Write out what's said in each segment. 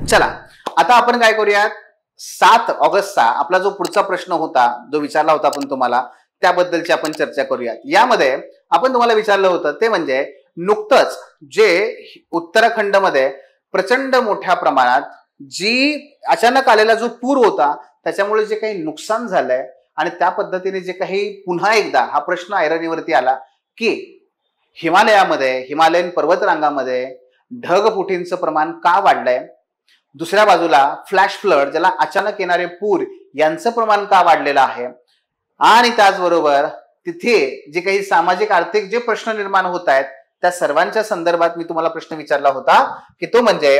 चला आता आपण काय करूयात, 7 ऑगस्टचा आपला जो पुढचा प्रश्न होता जो विचारला होता आपण तुम्हाला त्याबद्दलची आपण चर्चा करूयात। यामध्ये आपण तुम्हाला विचारलं होतं ते म्हणजे नुकतंच जे उत्तराखंडमध्ये प्रचंड मोठ्या प्रमाणात जी अचानक आलेला जो पूर होता त्याच्यामुळे जे काही नुकसान झालंय आणि त्या पद्धतीने जे काही पुन्हा एकदा हा प्रश्न ऐरणीवरती आला की हिमालयामध्ये हिमालयन पर्वतरांगामध्ये ढगफुटींचं प्रमाण का वाढलंय, दुसऱ्या बाजूला फ्लॅश फ्लड ज्याला अचानक येणारे पूर यांचं प्रमाण का वाढलेलं आहे आणि त्याचबरोबर तिथे जे काही सामाजिक आर्थिक जे प्रश्न निर्माण होत आहेत त्या सर्वांच्या संदर्भात मी तुम्हाला प्रश्न विचारला होता की तो म्हणजे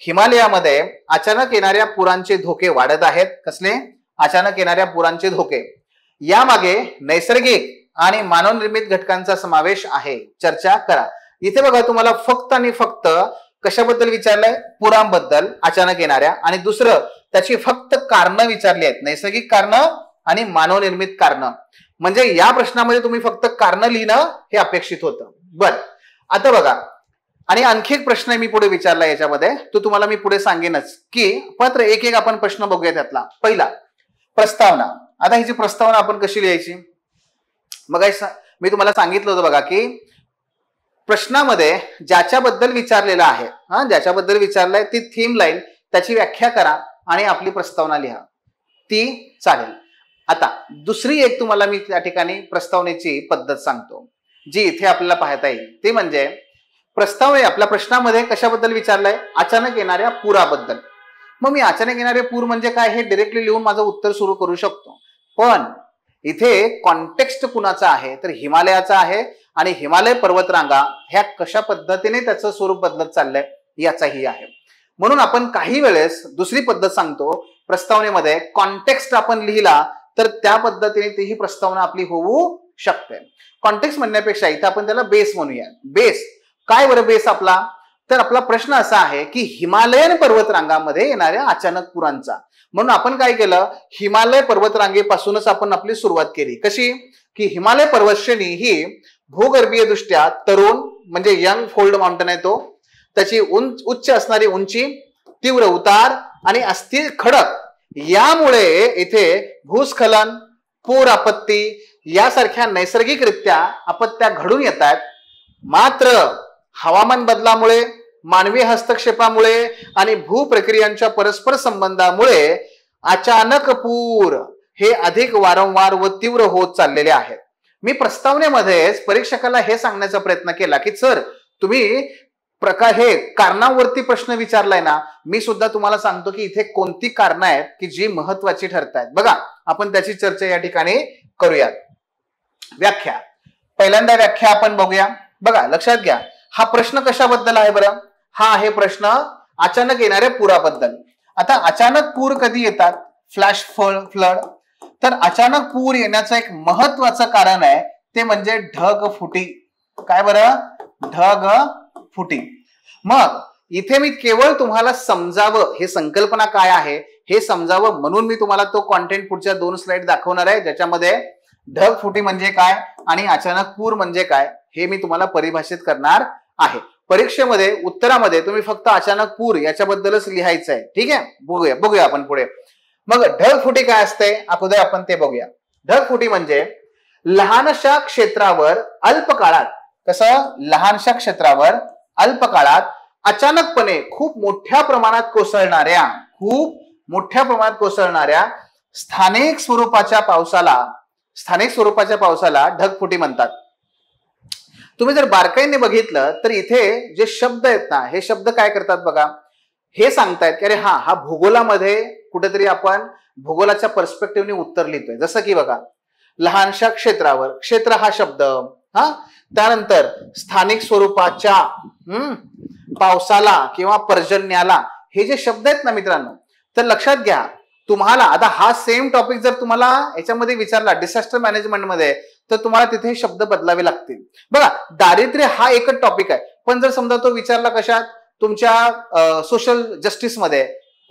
हिमालयामध्ये अचानक येणाऱ्या पुरांचे धोके वाढत आहेत। कसले अचानक येणाऱ्या पुरांचे धोके, यामागे नैसर्गिक आणि मानवनिर्मित घटकांचा समावेश आहे, चर्चा करा। इथे बघा तुम्हाला फक्त आणि फक्त कशाबद्दल विचारलंय, पुरांबद्दल अचानक येणाऱ्या, आणि दुसरं त्याची फक्त कारणं विचारली आहेत, नैसर्गिक कारणं आणि मानवनिर्मित कारणं। म्हणजे या प्रश्नामध्ये तुम्ही फक्त कारणं लिहिणं हे अपेक्षित होतं। बर आता बघा आणि आणखी एक प्रश्न मी पुढे विचारला याच्यामध्ये, तो तुम्हाला मी पुढे सांगेनच की पत्र एक एक आपण प्रश्न बघूया। त्यातला पहिला प्रस्तावना। आता ह्याची प्रस्तावना आपण कशी लिहायची, मग मी तुम्हाला सांगितलं होतं बघा की प्रश्नामध्ये ज्याच्याबद्दल विचारलेलं आहे ज्याच्याबद्दल विचारलंय ती थीम लाईन त्याची व्याख्या करा आणि आपली प्रस्तावना लिहा, ती चालेल। आता दुसरी एक तुम्हाला मी त्या ठिकाणी प्रस्तावनेची पद्धत सांगतो जी इथे आपल्याला पाहता येईल, ते म्हणजे प्रस्तावने आपल्या प्रश्नामध्ये कशाबद्दल विचारलंय, अचानक येणाऱ्या पुराबद्दल। मग मी अचानक येणारे पूर म्हणजे काय हे डायरेक्टली लिहून माझं उत्तर सुरू करू शकतो, पण इथे कॉन्टेक्स्ट कुणाचा आहे तर हिमालयाचा आहे आणि हिमालय पर्वतरांगा ह्या कशा पद्धतीने त्याचं स्वरूप बदलत चाललंय याचाही आहे। म्हणून आपण काही वेळेस दुसरी पद्धत सांगतो, प्रस्तावनेमध्ये कॉन्टेक्स्ट आपण लिहिला तर त्या पद्धतीने तीही प्रस्तावना आपली होऊ शकते। कॉन्टेक्स्ट म्हणण्यापेक्षा इथे आपण त्याला बेस म्हणूया। बेस काय बरं बेस आपला, तर आपला प्रश्न असा आहे की हिमालयन पर्वतरांगामध्ये येणाऱ्या अचानक पुरांचा। म्हणून आपण काय केलं, हिमालय पर्वतरांगेपासूनच आपण आपली सुरुवात केली। कशी की हिमालय पर्वतश्रेणी ही भूगर्भीय दृष्ट्या तरुण म्हणजे यंग फोल्ड माउंटेन आहे, तो त्याची उच्च असणारी उंची, तीव्र उतार आणि अस्थिर खडक यामुळे इथे भूस्खलन, पूर आपत्ती यासारख्या नैसर्गिकरित्या आपत्त्या घडून येतात। मात्र हवामान बदलामुळे, मानवी हस्तक्षेपामुळे आणि भूप्रक्रियांच्या परस्पर संबंधामुळे अचानक पूर हे अधिक वारंवार व तीव्र होत चाललेले आहेत। मी प्रस्तावनेमध्येच परीक्षकाला हे सांगण्याचा प्रयत्न केला की सर तुम्ही हे कारणांवरती प्रश्न विचारलाय ना, मी सुद्धा तुम्हाला सांगतो की इथे कोणती कारणं आहेत की जी महत्वाची ठरतायत। बघा आपण त्याची चर्चा या ठिकाणी करूयात। व्याख्या, पहिल्यांदा व्याख्या आपण बघूया। बघा लक्षात घ्या हा प्रश्न कशाबद्दल आहे बरं, हा आहे प्रश्न अचानक येणाऱ्या पुराबद्दल। आता अचानक पूर कधी येतात, फ्लॅश फ्लड, तर अचानक पूर येण्याचं एक महत्वाचं कारण आहे ते म्हणजे ढगफुटी। काय बरं, ढगफुटी। मग इथे मी केवळ तुम्हाला समजावं हे संकल्पना काय आहे हे समजावं म्हणून मी तुम्हाला तो कॉन्टेंट पुढच्या 2 स्लाइड दाखवणार आहे ज्याच्यामध्ये ढगफुटी म्हणजे काय आणि अचानक पूर म्हणजे काय हे मी तुम्हाला परिभाषित करणार आहे। परीक्षेमध्ये उत्तरामध्ये तुम्ही फक्त अचानक पूर याच्याबद्दलच लिहायचं आहे, ठीक आहे। बघूया आपण पुढे। मग ढगफुटी काय असते अगोदर आपण ते बघूया। ढगफुटी म्हणजे लहानशा क्षेत्रावर अल्प काळात, कसं लहानशा क्षेत्रावर अल्प काळात अचानकपणे खूप मोठ्या प्रमाणात कोसळणाऱ्या स्थानिक स्वरूपाच्या पावसाला ढगफुटी म्हणतात। तुम्ही जर बारकाईने बघितलं तर इथे जे शब्द आहेत ना हे शब्द काय करतात बघा, हे सांगतायत की अरे हा भूगोलामध्ये कुठेतरी आपण भूगोलाच्या पर्स्पेक्टिव्हने उत्तर लिहितोय। जसं की बघा लहानशा क्षेत्रावर, क्षेत्र हा शब्द, त्यानंतर स्थानिक स्वरूपाच्या पावसाला किंवा पर्जन्याला, हे जे शब्द आहेत ना मित्रांनो, तर लक्षात घ्या तुम्हाला आता हा सेम टॉपिक जर तुम्हाला याच्यामध्ये विचारला डिझास्टर मॅनेजमेंट मध्ये तर तुम्हाला तिथे शब्द बदलावे लागतील। बघा दारिद्र्य हा एकच टॉपिक आहे, पण जर समजा तो विचारला कशात तुमच्या सोशल जस्टिस मध्ये,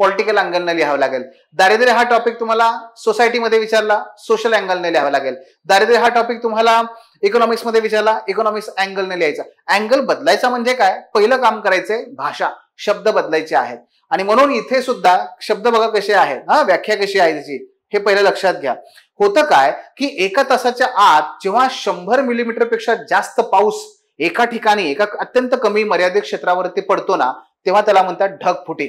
पॉलिटिकल अँगलने लिहावं लागेल. दारिद्र्य हा टॉपिक तुम्हाला सोसायटीमध्ये विचारला, सोशल अँगलने लिहावं लागेल. दारिद्र्य हा टॉपिक तुम्हाला इकॉनॉमिक्स मध्ये विचारला, इकॉनॉमिक्स अँगलने लिहायचा. अँगल बदलायचा म्हणजे काय, पहिलं काम करायचंय भाषा, शब्द बदलायचे आहेत. आणि म्हणून इथे सुद्धा शब्द बघा कसे आहेत, व्याख्या कशी आहे त्याची, हे पहिलं लक्षात घ्या. होतं काय की एका तासाच्या आत जेव्हा 100 मिलीमीटर पेक्षा जास्त पाऊस एका ठिकाणी एका अत्यंत कमी मर्यादित क्षेत्रावरती पडतो ना, तेव्हा त्याला म्हणतात ढगफुटी.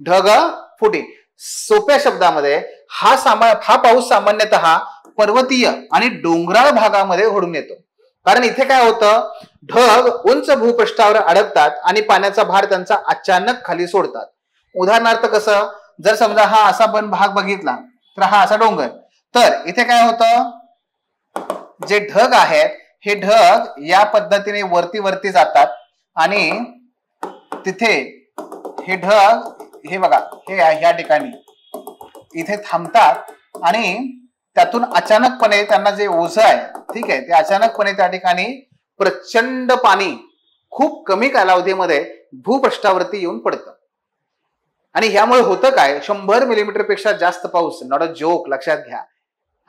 ढगफुटी. सोप्या शब्दामध्ये हा पाऊस सामान्यतः पर्वतीय आणि डोंगराळ भागामध्ये घडून येतो. कारण इथे काय होतं, ढग उंच भूपृष्ठावर अडकतात आणि पाण्याचा भार त्यांचा अचानक खाली सोडतात. उदाहरणार्थ कसं, जर समजा हा असा पण भाग बघितला तर हा असा डोंगर, तर इथे काय होतं, जे ढग आहेत हे ढग या पद्धतीने वरती वरती जातात आणि तिथे हे ढग हे बघा हे या ठिकाणी इथे थांबतात आणि त्यातून अचानकपणे त्यांना जे ओझं आहे, ठीक आहे, ते अचानकपणे त्या ठिकाणी प्रचंड पाणी खूप कमी कालावधीमध्ये भूपृष्ठावरती येऊन पडतं. आणि ह्यामुळे होतं काय, 100 मिलीमीटर पेक्षा जास्त पाऊस, नॉट अ जोक, लक्षात घ्या.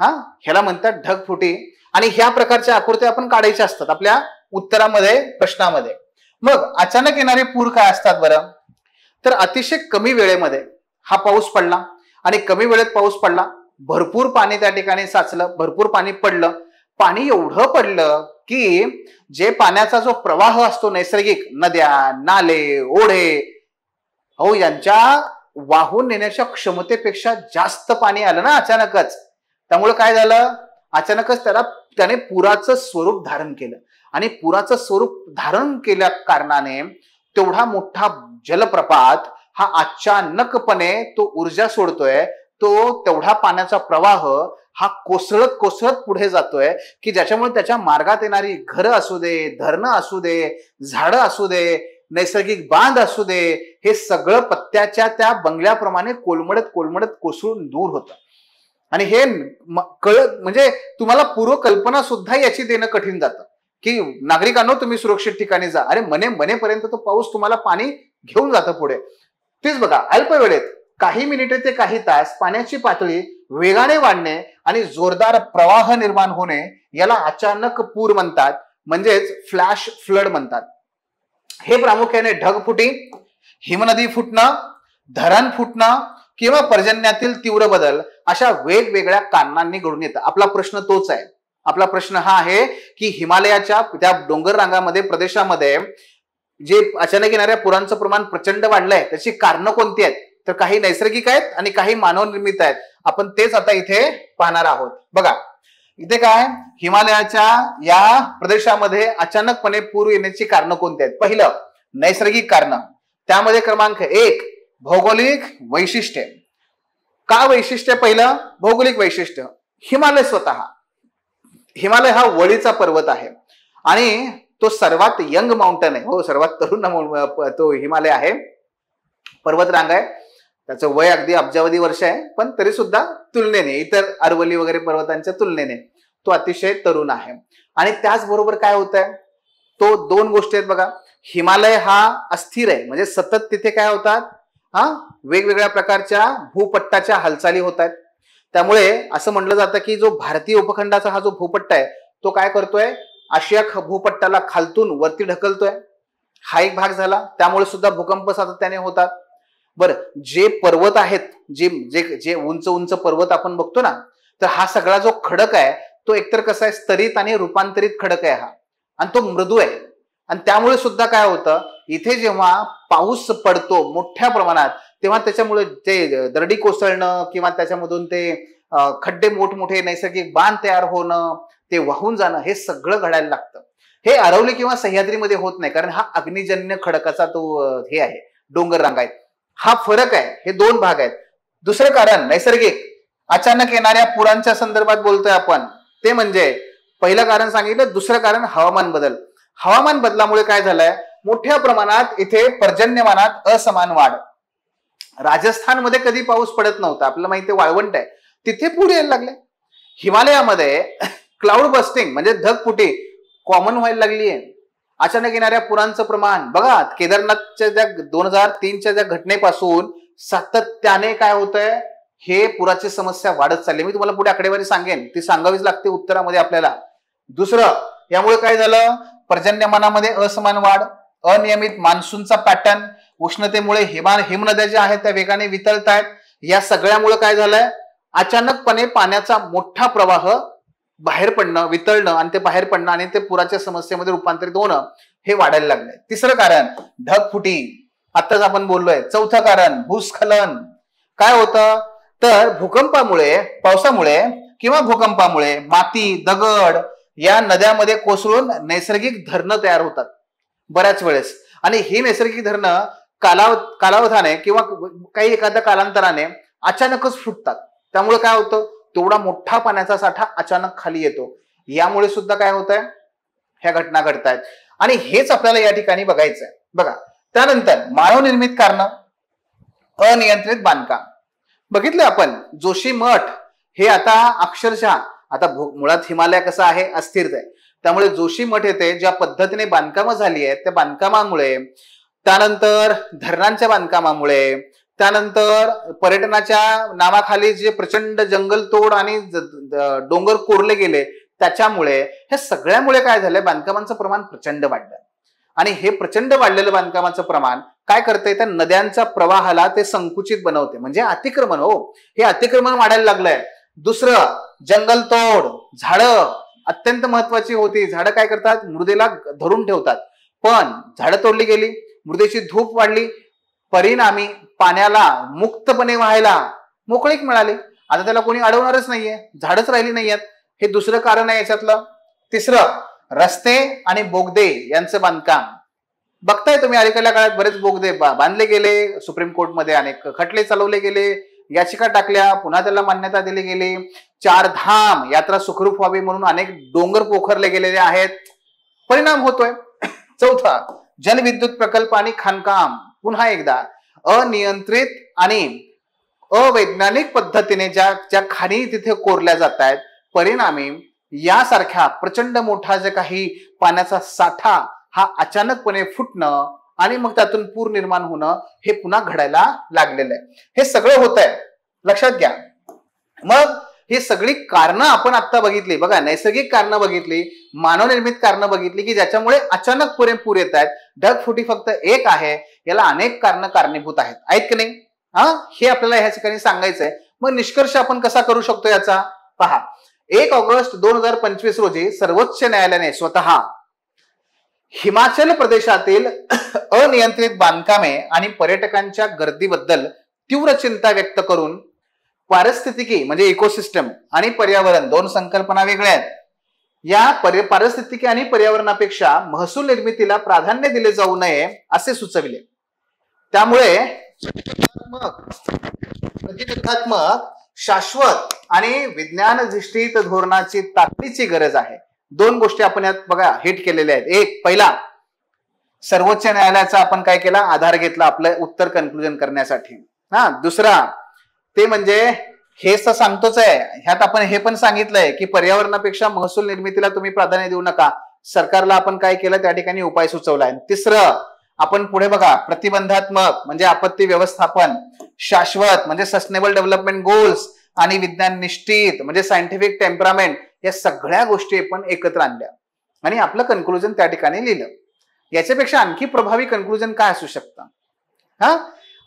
ह्याला म्हणतात ढगफुटी. आणि ह्या प्रकारच्या आकृत्या आपण काढायच्या असतात आपल्या उत्तरामध्ये, प्रश्नामध्ये. मग अचानक येणारे पूर काय असतात बरं, तर अतिशय कमी वेळेमध्ये हा पाऊस पडला आणि कमी वेळेत पाऊस पडला, भरपूर पाणी त्या ठिकाणी साचलं, भरपूर पाणी पडलं. पाणी एवढं पडलं की जे पाण्याचा जो प्रवाह असतो नैसर्गिक, नद्या, नाले, ओढे, यांच्या वाहून नेण्याच्या क्षमतेपेक्षा जास्त पाणी आलं ना अचानकच. त्यामुळे काय झालं, अचानकच त्याने पुराचं स्वरूप धारण केलं. आणि पुराचं स्वरूप धारण केल्या कारणाने तेवढा मोठा जलप्रपात हा अचानकपणे तो ऊर्जा सोडतोय, तो तेवढा पाण्याचा प्रवाह हा कोसळत कोसळत पुढे जातोय की ज्याच्यामुळे त्याच्या मार्गात येणारी घरं असू दे, धरणं असू दे, झाडं असू दे, नैसर्गिक बांध असू दे, हे सगळं पत्त्याच्या त्या बंगल्याप्रमाणे कोलमडत कोलमडत कोसळून दूर होतं. आणि हे म्हणजे तुम्हाला पूर्वकल्पना सुद्धा याची देणं कठीण जातं की नागरिकांनो तुम्ही सुरक्षित ठिकाणी जा. अरे मनेपर्यंत तो पाऊस तुम्हाला पाणी घेऊन जातं पुढे. तेच बघा, अल्प वेळेत काही मिनिटे ते काही तास पाण्याची पातळी वेगाने वाढणे आणि जोरदार प्रवाह निर्माण होणे याला अचानक पूर म्हणतात, म्हणजेच फ्लॅश फ्लड म्हणतात. हे प्रामुख्याने ढगफुटी, हिमनदी फुटणं, धरण फुटणं किंवा पर्जन्यातील तीव्र बदल अशा वेगवेगळ्या कारणांनी घडून येतं. आपला प्रश्न तोच आहे. आपला प्रश्न हा आहे की हिमालयाच्या त्या डोंगर रांगामध्ये, प्रदेशामध्ये जे अचानक येणाऱ्या पुरांचं प्रमाण प्रचंड वाढलंय, त्याची कारणं कोणती आहेत, तर काही नैसर्गिक आहेत आणि काही मानवनिर्मित आहेत. आपण तेच आता इथे पाहणार आहोत. बघा इथे काय, हिमालयाच्या या प्रदेशामध्ये अचानकपणे पूर येण्याची कारणं कोणती आहेत. पहिलं नैसर्गिक कारण, त्यामध्ये क्रमांक 1 भौगोलिक वैशिष्ट्य. का वैशिष्ट्य, पहिलं भौगोलिक वैशिष्ट्य. हिमालय स्वतः, हिमालय हा वळीचा पर्वत आहे आणि तो सर्वात यंग माउंटन आहे, सर्वात तरुण तो हिमालय आहे, पर्वतरांग आहे. त्याचं वय अगदी अब्जावधी वर्ष आहे, पण तरी सुद्धा तुलनेने इतर अरवली वगैरे पर्वतांच्या तुलनेने तो अतिशय तरुण आहे. आणि त्याचबरोबर काय होत आहे, तो दोन गोष्टी आहेत बघा. हिमालय हा अस्थिर आहे, म्हणजे सतत तिथे काय होतात, वेगवेगळ्या प्रकारच्या भूपट्टाच्या हालचाली होत आहेत. त्यामुळे असं म्हटलं जातं की जो भारतीय उपखंडाचा हा जो भूपट्ट आहे तो काय करतोय, आशिया भूपट्टाला खालतून वरती ढकलतोय. हा एक भाग झाला. त्यामुळे सुद्धा भूकंप सातत्याने होतात. बरं, जे पर्वत आहेत, जे जे जे उंच उंच पर्वत आपण बघतो ना, तर हा सगळा जो खडक आहे तो एकतर कसा आहे, स्तरित आणि रूपांतरित खडक आहे हा, आणि तो मृदू आहे. आणि त्यामुळे सुद्धा काय होतं, इथे जेव्हा पाऊस पडतो मोठ्या प्रमाणात तेव्हा त्याच्यामुळे ते दरडी कोसळणं किंवा त्याच्यामधून ते खड्डे मोठमोठे नैसर्गिक बांध तयार होणं, ते वाहून जाणं, हे सगळं घडायला लागतं. हे अरवली किंवा सह्याद्रीमध्ये होत नाही, कारण हा अग्निजन्य खडकाचा तो हे आहे, डोंगर रांग आहेत. हा फरक आहे. हे दोन भाग आहेत. दुसरं कारण नैसर्गिक, अचानक येणाऱ्या पुरांच्या संदर्भात बोलतोय आपण, ते म्हणजे पहिलं कारण सांगितलं. दुसरं कारण हवामान बदल. हवामान बदलामुळे काय झालंय, मोठ्या प्रमाणात इथे पर्जन्यमानात असमान वाढ. राजस्थानमध्ये कधी पाऊस पडत नव्हता, आपल्याला माहिती आहे, वाळवंट आहे, तिथे पूर यायला लागले. हिमालयामध्ये क्लाउड बस्टिंग म्हणजे ढगफुटी कॉमन व्हायला लागली आहे. अचानक येणाऱ्या पुरांचं प्रमाण बघा, केदारनाथच्या ज्या 2003च्या ज्या घटनेपासून सातत्याने काय होतंय, हे पुराची समस्या वाढत चालली. मी तुम्हाला पुढे आकडेवारी सांगेन, ती सांगावीच लागते उत्तरामध्ये आपल्याला. दुसरं, यामुळे काय झालं, पर्जन्यमानामध्ये असमान वाढ, अनियमित मान्सूनचा पॅटर्न, उष्णतेमुळे हिमनद्या ज्या आहेत त्या वेगाने वितळतायत. या सगळ्यामुळे काय झालंय, अचानकपणे पाण्याचा मोठा प्रवाह बाहेर पडणं, वितळणं आणि ते बाहेर पडणं आणि ते पुराच्या समस्येमध्ये रूपांतरित होणं हे वाढायला लागलंय. तिसरं कारण ढगफुटी, आताच आपण बोललोय. चौथं कारण भूस्खलन. काय होतं तर भूकंपामुळे, पावसामुळे किंवा भूकंपामुळे माती, दगड या नद्यामध्ये कोसळून नैसर्गिक धरणं तयार होतात बऱ्याच वेळेस. आणि ही नैसर्गिक धरणं कालावधाने किंवा काही एखाद्या कालांतराने अचानकच फुटतात. त्यामुळे काय होतं, तेवढा मोठा पाण्याचा साठा अचानक खाली येतो. यामुळे सुद्धा काय होत आहे, ह्या घटना घडतायत. आणि हेच आपल्याला या ठिकाणी बघायचंय. बघा, त्यानंतर मानवनिर्मित कारण, अनियंत्रित बांधकाम. बघितलं आपण जोशी मठ हे आता अक्षरशः, आता मुळात हिमालय कसं आहे, अस्थिर आहे. त्यामुळे जोशी मठ येथे ज्या पद्धतीने बांधकामं झाली आहेत त्या बांधकामामुळे, त्यानंतर धरणांच्या बांधकामामुळे, त्यानंतर पर्यटनाच्या नावाखाली जे प्रचंड जंगलतोड आणि डोंगर कोरले गेले त्याच्यामुळे, ह्या सगळ्यामुळे काय झालंय, बांधकामांचं प्रमाण प्रचंड वाढलं. आणि हे प्रचंड वाढलेलं बांधकामाचं प्रमाण काय करतंय, त्या नद्यांच्या प्रवाहाला ते संकुचित बनवते, म्हणजे अतिक्रमण. हो, हे अतिक्रमण वाढायला लागलंय. दुसरं, जंगलतोड. झाडं अत्यंत महत्वाची होती. झाडं काय करतात, मृदेला धरून ठेवतात. पण झाडं तोडली गेली, मृदेची धूप वाढली, परिणामी पाण्याला मुक्तपणे व्हायला मोकळीक मिळाली. आता त्याला कोणी अडवणारच नाहीये, झाडच राहिली नाहीयेत. हे दुसरं कारण आहे याच्यातलं. तिसरं, रस्ते आणि बोगदे यांचं बांधकाम. बघताय तुम्ही, अलीकडल्या काळात बरेच बोगदे बांधले गेले, सुप्रीम कोर्टमध्ये अनेक खटले चालवले गेले, याचिका टाकल्या, पुन्हा त्याला मान्यता दिली गेली. 4 धाम यात्रा सुखरूप व्हावी म्हणून अनेक डोंगर पोखरले गेलेले आहेत, परिणाम होतोय. चौथा, जलविद्युत प्रकल्प आणि खाणकाम. पुन्हा एकदा अनियंत्रित आणि अवैज्ञानिक पद्धतीने ज्या खाणी तिथे कोरल्या जात आहेत, परिणामी यासारख्या प्रचंड मोठा जे काही पाण्याचा साठा हा अचानकपणे फुटणं आणि मग त्यातून पूर निर्माण होणं हे पुन्हा घडायला लागलेलं आहे. हे सगळं होत आहे, लक्षात घ्या. मग ही सगळी कारणं आपण आता बघितली. बघा, नैसर्गिक कारणं बघितली, मानवनिर्मित कारणं बघितली की ज्याच्यामुळे अचानक पूर येत आहेत. ढगफुटी फक्त एक आहे, याला अनेक कारणं कारणीभूत आहेत. आहेत की नाही? हे आपल्याला ह्या ठिकाणी सांगायचंय. मग निष्कर्ष आपण कसा करू शकतो याचा पहा. 1 ऑगस्ट 2025 रोजी सर्वोच्च न्यायालयाने स्वतः हिमाचल प्रदेशातील अनियंत्रित बांधकामे आणि पर्यटकांच्या गर्दीबद्दल तीव्र चिंता व्यक्त करून पारिस्थितिकी म्हणजे इकोसिस्टम आणि पर्यावरण दोन संकल्पना वेगळ्या आहेत. या पारिस्थितिकी आणि पर्यावरणापेक्षा महसूल निर्मितीला प्राधान्य दिले जाऊ नये असे सुचविले. त्यामुळे प्रतिबंधात्मक, शाश्वत आणि विज्ञानधिष्ठित धोरणाची तातडीची गरज आहे. 2 गोष्टी आपण यात बघा हिट केलेल्या आहेत. एक, पहिला, सर्वोच्च न्यायालयाचा आपण काय केला, आधार घेतला आपलं उत्तर कन्क्लुजन करण्यासाठी. दुसरा ते म्हणजे हेच तर सांगतोच आहे, ह्यात आपण हे पण सांगितलंय की पर्यावरणापेक्षा महसूल निर्मितीला तुम्ही प्राधान्य देऊ नका. सरकारला आपण काय केलं, त्या ठिकाणी उपाय सुचवलाय. तिसरं, आपण पुढे बघा, प्रतिबंधात्मक म्हणजे आपत्ती व्यवस्थापन, शाश्वत म्हणजे सस्टेनेबल डेव्हलपमेंट गोल्स आणि विज्ञान निष्ठित म्हणजे सायंटिफिक टेम्परामेंट, या सगळ्या गोष्टी आपण एकत्र आणल्या आणि आपलं कन्क्लुजन त्या ठिकाणी लिहिलं. याच्यापेक्षा आणखी प्रभावी कन्क्लुजन काय असू शकतं?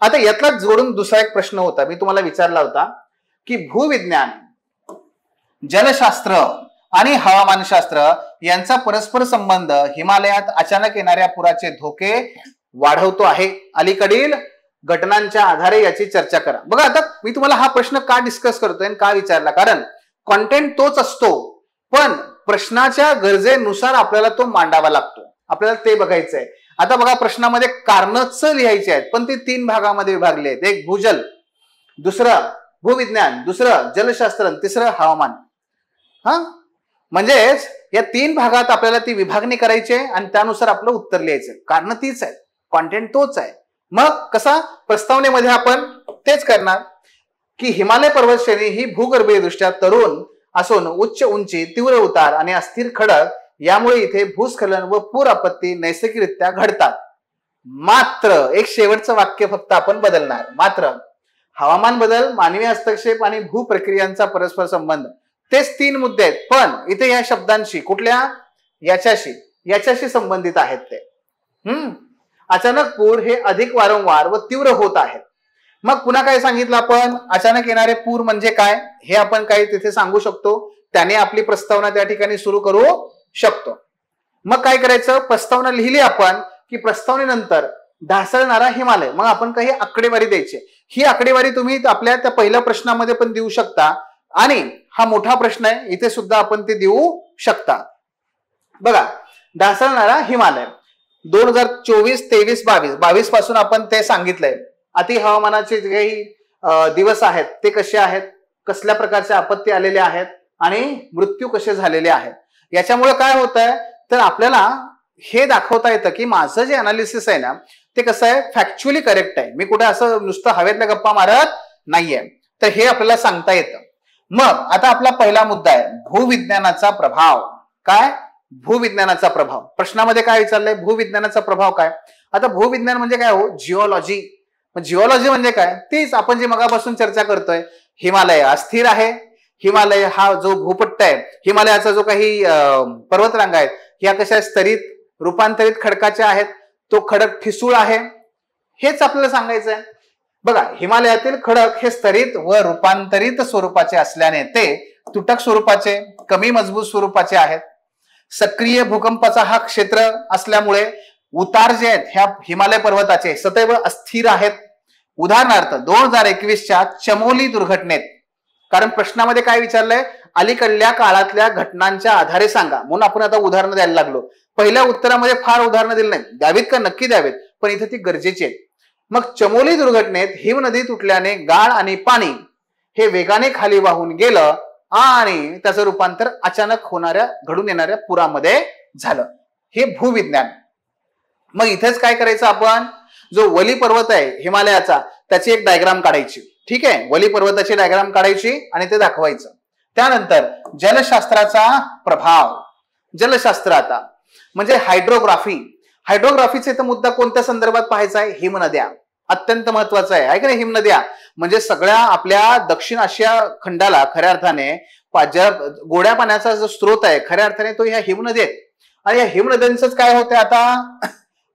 आता यातला जोडून दुसरा एक प्रश्न होता, मी तुम्हाला विचारला होता की भूविज्ञान, जलशास्त्र आणि हवामानशास्त्र यांचा परस्पर संबंध हिमालयात अचानक येणाऱ्या पुराचे धोके वाढवतो आहे. अलीकडील घटनांच्या आधारे याची चर्चा करा. बघा, आता मी तुम्हाला हा प्रश्न का डिस्कस करतोय आणि का विचारला, कारण कॉन्टेंट तोच असतो, पण प्रश्नाच्या गरजेनुसार आपल्याला तो मांडावा लागतो. आपल्याला ते बघायचंय. आता बघा, प्रश्नामध्ये कारणच लिहायची आहेत, पण ते 3 भागामध्ये विभागले आहेत. एक भूजल, दुसरं भूविज्ञान, दुसरं जलशास्त्र, तिसरं हवामान. म्हणजेच या 3 भागात आपल्याला ती विभागणी करायची आहे आणि त्यानुसार आपलं उत्तर लिहायचं. कारण तीच आहे, कॉन्टेंट तोच आहे. मग कसा, प्रस्तावनेमध्ये आपण तेच करणार की हिमालय पर्वत श्रेणी ही भूगर्भीय दृष्ट्या तरुण असून उच्च उंची, तीव्र उतार आणि अस्थिर खडक यामुळे इथे भूस्खलन व पूर आपत्ती नैसर्गिकरित्या घडतात. मात्र एक शेवटचं वाक्य फक्त आपण बदलणार. मात्र हवामान बदल, मानवी हस्तक्षेप आणि भूप्रक्रियांचा परस्पर संबंध, तेच 3 मुद्दे आहेत. पण इथे या शब्दांशी, कुठल्या, याच्याशी संबंधित आहेत ते. अचानक पूर हे अधिक वारंवार व तीव्र होत आहेत. मग पुन्हा काय सांगितलं आपण, अचानक येणारे पूर म्हणजे काय हे आपण काही तिथे सांगू शकतो. त्याने आपली प्रस्तावना त्या ठिकाणी सुरू करू शकतो. मग काय करायचं, प्रस्तावना लिहिली आपण की प्रस्तावनेनंतर ढासळणारा हिमालय, मग आपण काही आकडेवारी द्यायची. ही आकडेवारी तुम्ही आपल्या त्या पहिल्या प्रश्नामध्ये पण देऊ शकता आणि हा मोठा प्रश्न आहे इथे सुद्धा आपण ते देऊ शकता. बघा, ढासळणारा हिमालय 2024, 23, 22 पासून आपण ते सांगितलंय. अति हवामानाचे जे काही दिवस आहेत ते कसे आहेत, कसल्या प्रकारचे आपत्ती आलेले आहेत आणि मृत्यू कसे झालेले आहेत. याच्यामुळे काय होत आहे तर आपल्याला हे दाखवता येतं की माझं जे अनालिसिस आहे ना ते कसं आहे, फॅक्च्युअली करेक्ट आहे. मी कुठे असं नुसतं हवेतल्या गप्पा मारत नाहीये. तर हे आपल्याला सांगता येतं. मग आता आपला पहिला मुद्दा आहे भूविज्ञानाचा प्रभाव. काय, भूविज्ञानाचा प्रभाव. प्रश्नामध्ये काय विचारलंय, भूविज्ञानाचा प्रभाव काय. आता भूविज्ञान म्हणजे काय हो, जिओलॉजी. जिओलॉजी म्हणजे काय, तीच आपण जे मगापासून चर्चा करतोय. हिमालय अस्थिर आहे. हिमालय हा जो भूपट्ट आहे, हिमालयाचा जो काही पर्वतरांगा आहेत, ह्या कशा स्तरित रूपांतरित खडकाच्या आहेत. तो खडक ठिसूळ आहे, हेच आपल्याला सांगायचं आहे. बघा, हिमालयातील खडक हे स्तरित व रूपांतरित स्वरूपाचे असल्याने ते तुटक स्वरूपाचे, कमी मजबूत स्वरूपाचे आहेत. सक्रिय भूकंपाचा हा क्षेत्र असल्यामुळे उतार जे आहेत ह्या हिमालय पर्वताचे सदैव अस्थिर आहेत. उदाहरणार्थ 2021च्या चमोली दुर्घटनेत, कारण प्रश्नामध्ये काय विचारलंय, अलीकडल्या काळातल्या घटनांच्या आधारे सांगा, म्हणून आपण आता उदाहरणं द्यायला लागलो. पहिल्या उत्तरामध्ये फार उदाहरणं दिली नाहीत, द्यावीत का, नक्की द्यावीत, पण इथे ती गरजेची आहेत. मग चमोली दुर्घटनेत हिमनदी तुटल्याने गाळ आणि पाणी हे वेगाने खाली वाहून गेलं आणि त्याचं रूपांतर अचानक घडून येणाऱ्या पुरामध्ये झालं. हे भूविज्ञान. मग इथेच काय करायचं, आपण जो वली पर्वत आहे हिमालयाचा त्याची एक डायग्राम काढायची. ठीक आहे, वली पर्वताची डायग्राम काढायची आणि ते दाखवायचं. त्यानंतर जलशास्त्राचा प्रभाव. जलशास्त्र आता म्हणजे हायड्रोग्राफी. हायड्रोग्राफीचा इथं मुद्दा कोणत्या संदर्भात पाहायचा आहे, हिमनद्या. अत्यंत महत्वाचा आहे की नाही. हिमनद्या म्हणजे सगळ्या आपल्या दक्षिण आशिया खंडाला खऱ्या अर्थाने गोड्या पाण्याचा जो स्रोत आहे खऱ्या अर्थाने तो ह्या हिमनदी आहेत. आणि या हिमनद्यांच काय होतंय आता,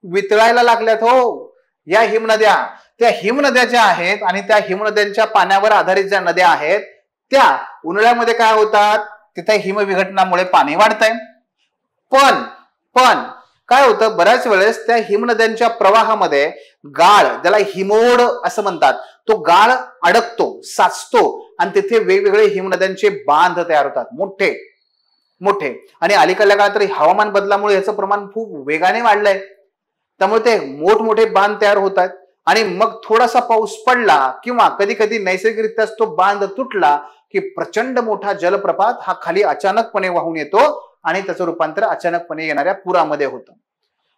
वितळायला लागल्यात हो या हिमनद्या. त्या हिमनद्या ज्या आहेत आणि त्या हिमनद्यांच्या पाण्यावर आधारित ज्या नद्या आहेत त्या उन्हाळ्यामध्ये काय होतात, तिथे हिमविघटनामुळे पाणी वाढतंय. पण काय होतं, बऱ्याच वेळेस त्या हिमनद्यांच्या प्रवाहामध्ये गाळ, ज्याला हिमोड असं म्हणतात, तो गाळ अडकतो, साचतो आणि तिथे वेगवेगळे हिमनद्यांचे बांध तयार होतात, मोठे मोठे. आणि अलीकडल्या काळात तर हवामान बदलामुळे याचं प्रमाण खूप वेगाने वाढलंय. त्यामुळे ते मोठमोठे बांध तयार होत आहेत. आणि मग थोडासा पाऊस पडला किंवा कधी कधी नैसर्गिकरित्या तो बांध तुटला की प्रचंड मोठा जलप्रपात हा खाली अचानकपणे वाहून येतो आणि त्याचं रूपांतर अचानकपणे येणाऱ्या पुरामध्ये होतं.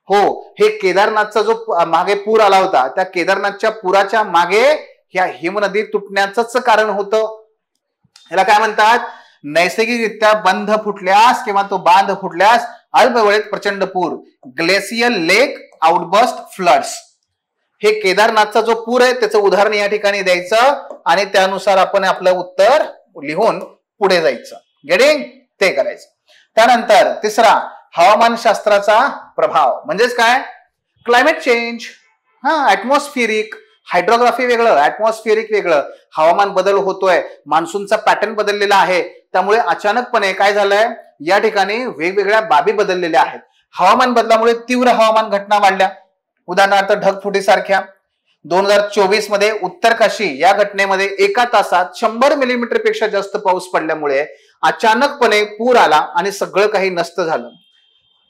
हो, हे केदारनाथचा जो मागे पूर आला होता त्या केदारनाथच्या पुराच्या मागे ह्या हिमनदी तुटण्याचंच कारण होतं. याला काय म्हणतात, नैसर्गिकरित्या बंध फुटल्यास किंवा तो बांध फुटल्यास अल्पवेळेत प्रचंड पूर, ग्लेशियल लेक आउटबर्स्ट फ्लड्स. हे केदारनाथचा जो पूर आहे त्याचं उदाहरण या ठिकाणी द्यायचं आणि त्यानुसार आपण आपलं उत्तर लिहून पुढे जायचं. गेटिंग, ते करायचं. त्यानंतर तिसरा, हवामानशास्त्राचा प्रभाव म्हणजेच काय, क्लायमेट चेंज. ऍटमॉस्फिअरिक. हायड्रोग्राफी वेगळं, ऍटमॉस्फिअरिक वेगळं. हवामान बदल होतोय, मान्सूनचा पॅटर्न बदललेला आहे, त्यामुळे अचानकपणे काय झालंय, या ठिकाणी वेगवेगळ्या बाबी बदललेल्या आहेत. हवामान बदलामुळे तीव्र हवामान घटना वाढल्या. उदाहरणार्थ ढगफुटीसारख्या. 2024 मध्ये उत्तर काशी या घटनेमध्ये एका तासात 100 मिलीमीटर पेक्षा जास्त पाऊस पडल्यामुळे अचानकपणे पूर आला आणि सगळं काही नष्ट झालं.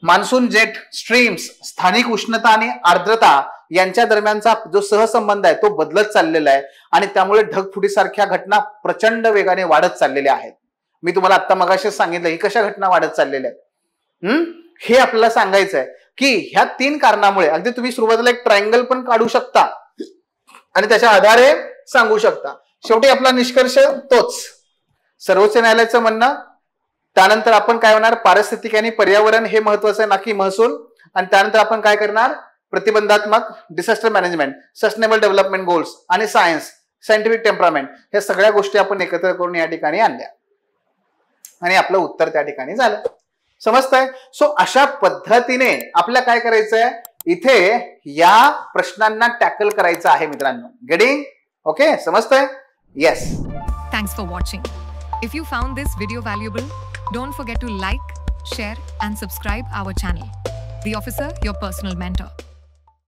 मान्सून जेट स्ट्रीम्स, स्थानिक उष्णता आणि आर्द्रता यांच्या दरम्यानचा जो सहसंबंध आहे तो बदलत चाललेला आहे आणि त्यामुळे ढगफुटीसारख्या घटना प्रचंड वेगाने वाढत चाललेल्या आहेत. मी तुम्हाला आता मगाशीच सांगितलं ही कशा घटना वाढत चाललेल्या आहेत. हे आपल्याला सांगायचं आहे की ह्या 3 कारणामुळे, अगदी तुम्ही सुरुवातीला एक ट्रायंगल पण काढू शकता आणि त्याच्या आधारे सांगू शकता. शेवटी आपला निष्कर्ष तोच, सर्वोच्च न्यायालयाचं म्हणणं. त्यानंतर आपण काय होणार, पारिस्थितिक आणि पर्यावरण हे महत्वाचं आहे ना की महसूल. आणि त्यानंतर आपण काय करणार, प्रतिबंधात्मक, disaster management, sustainable development goals आणि सायन्स, सायंटिफिक टेम्परामेंट, ह्या सगळ्या गोष्टी आपण एकत्र करून या ठिकाणी आणल्या आणि आपलं उत्तर त्या ठिकाणी झालं. समजतंय? सो अशा पद्धतीने आपल्याला काय करायचंय, इथे या प्रश्नांना टॅकल करायचं आहे मित्रांनो. गेटिंग? ओके, समजतंय? Yes. Thanks for watching. If you found this video valuable, don't forget to like, share and subscribe our channel. The Officer, your personal mentor.